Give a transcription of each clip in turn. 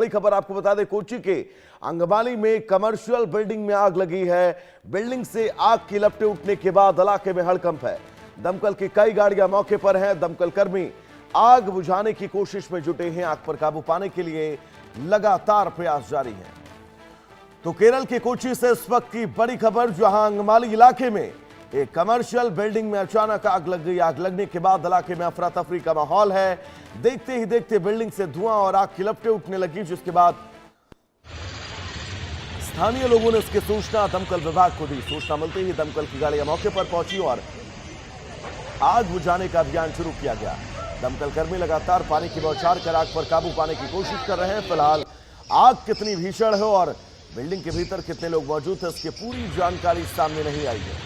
बड़ी खबर आपको बता दें, कोची के अंगमाली में कमर्शियल बिल्डिंग में आग लगी है। बिल्डिंग से आग की लपटें उठने के बाद इलाके में हड़कंप है। दमकल की कई गाड़ियां मौके पर हैं। दमकल कर्मी आग बुझाने की कोशिश में जुटे हैं। आग पर काबू पाने के लिए लगातार प्रयास जारी है। तो केरल के कोची से इस वक्त की बड़ी खबर, जहां अंगमाली इलाके में एक कमर्शियल बिल्डिंग में अचानक आग लग गई। आग लगने के बाद इलाके में अफरा तफरी का माहौल है। देखते ही देखते बिल्डिंग से धुआं और आग की लपटें उठने लगी, जिसके बाद स्थानीय लोगों ने इसकी सूचना दमकल विभाग को दी। सूचना मिलते ही दमकल की गाड़ियां मौके पर पहुंची और आग बुझाने का अभियान शुरू किया गया। दमकल कर्मी लगातार पानी की बौछार कर आग पर काबू पाने की कोशिश कर रहे हैं। फिलहाल आग कितनी भीषण है और बिल्डिंग के भीतर कितने लोग मौजूद हैं, इसकी पूरी जानकारी सामने नहीं आई है।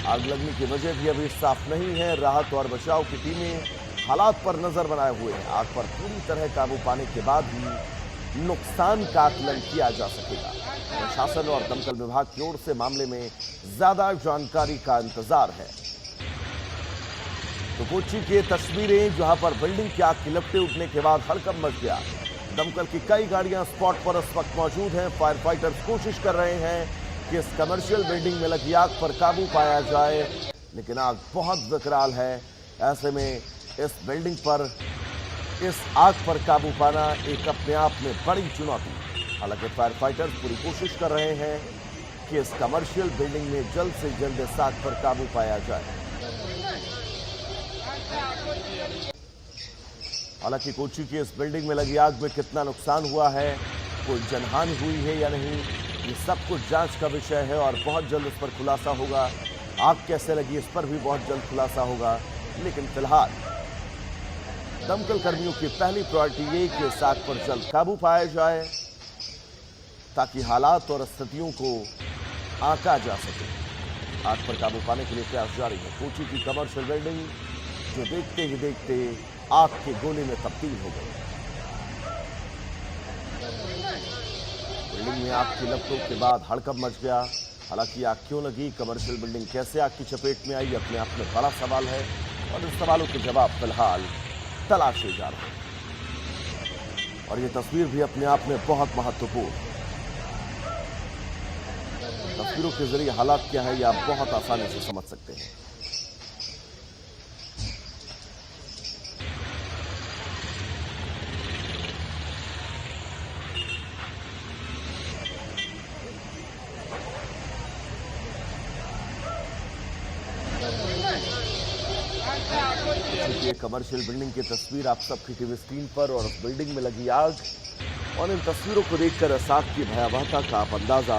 आग लगने की वजह भी अभी साफ नहीं है। राहत और बचाव की टीमें हालात पर नजर बनाए हुए हैं। आग पर पूरी तरह काबू पाने के बाद ही नुकसान का आकलन किया जा सकेगा। प्रशासन और दमकल विभाग की ओर से मामले में ज्यादा जानकारी का इंतजार है। तो कोची की तस्वीरें, जहां पर बिल्डिंग की आग की लपटें उठने के बाद हड़कंप मच गया। दमकल की कई गाड़ियां स्पॉट पर इस वक्त मौजूद हैं। फायर फाइटर्स कोशिश कर रहे हैं कि इस कमर्शियल बिल्डिंग में लगी आग पर काबू पाया जाए, लेकिन आग बहुत विकराल है। ऐसे में इस बिल्डिंग पर, इस आग पर काबू पाना एक अपने आप में बड़ी चुनौती। हालांकि फायर फाइटर्स पूरी कोशिश कर रहे हैं कि इस कमर्शियल बिल्डिंग में जल्द से जल्द इस आग पर काबू पाया जाए। हालांकि कोची की इस बिल्डिंग में लगी आग में कितना नुकसान हुआ है, कोई जनहानि हुई है या नहीं, ये सब कुछ जांच का विषय है और बहुत जल्द इस पर खुलासा होगा। आग कैसे लगी इस पर भी बहुत जल्द खुलासा होगा। लेकिन फिलहाल दमकल कर्मियों की पहली प्रायोरिटी ये कि इस आग पर जल्द काबू पाया जाए, ताकि हालात और स्थितियों को आंका जा सके। आग पर काबू पाने के लिए प्रयास जारी है। कोची की कमर्शियल बिल्डिंग जो देखते ही देखते आग के गोले में तब्दील हो गई। बिल्डिंग में आग की लपटों के बाद हड़कंप मच गया। हालांकि आग क्यों लगी, कमर्शियल बिल्डिंग कैसे आग की चपेट में आई, अपने आप में बड़ा सवाल है और इन सवालों के जवाब फिलहाल तलाशे जा रहे हैं। और ये तस्वीर भी अपने आप में बहुत महत्वपूर्ण। तस्वीरों के जरिए हालात क्या है ये आप बहुत आसानी से समझ सकते हैं। कमर्शियल बिल्डिंग की तस्वीर आप सबकी टीवी स्क्रीन पर और बिल्डिंग में लगी आग, और इन तस्वीरों को देखकर इस आग की भयावहता का आप अंदाजा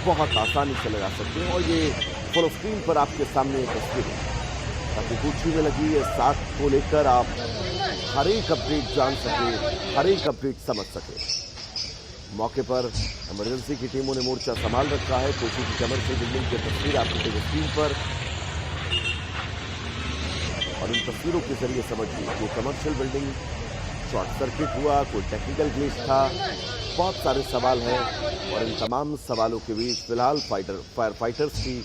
बहुत आसानी से लगा सकते हैं। और ये फुल स्क्रीन पर आपके सामने ये तस्वीर है, ताकि कोची में लगी इस आग को लेकर आप हर एक अपडेट जान सके, हर एक अपडेट समझ सके। मौके पर इमरजेंसी की टीमों ने मोर्चा संभाल रखा है। कोची की कमर्शियल बिल्डिंग की तस्वीर आपकी टीवी स्क्रीन पर, और इन तस्वीरों के जरिए समझिए कि कमर्शियल बिल्डिंग शॉर्ट सर्किट हुआ, कोई टेक्निकल ग्लिच था, बहुत सारे सवाल हैं। और इन तमाम सवालों के बीच फिलहाल फायर फाइटर्स की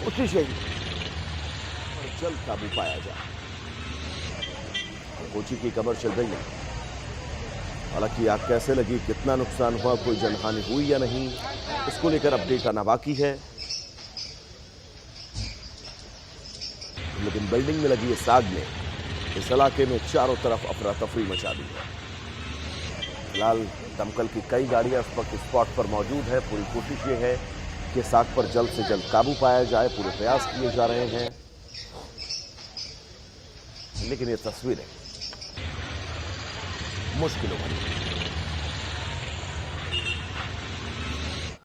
कोशिश है और जल्द काबू पाया जाए। कोची की कमर्शियल बिल्डिंग, हालांकि आग कैसे लगी, कितना नुकसान हुआ, कोई जनहानि हुई या नहीं, इसको लेकर अपडेट आना बाकी है। लेकिन बिल्डिंग में लगी इस आग ने इस इलाके में चारों तरफ अफरा तफरी मचा दी है। फिलहाल दमकल की कई गाड़ियां इस वक्त स्पॉट पर मौजूद है। पूरी कोशिश ये है कि इस आग पर जल्द से जल्द काबू पाया जाए। पूरे प्रयास किए जा रहे हैं, लेकिन ये तस्वीरें मुश्किलों भरी हैं।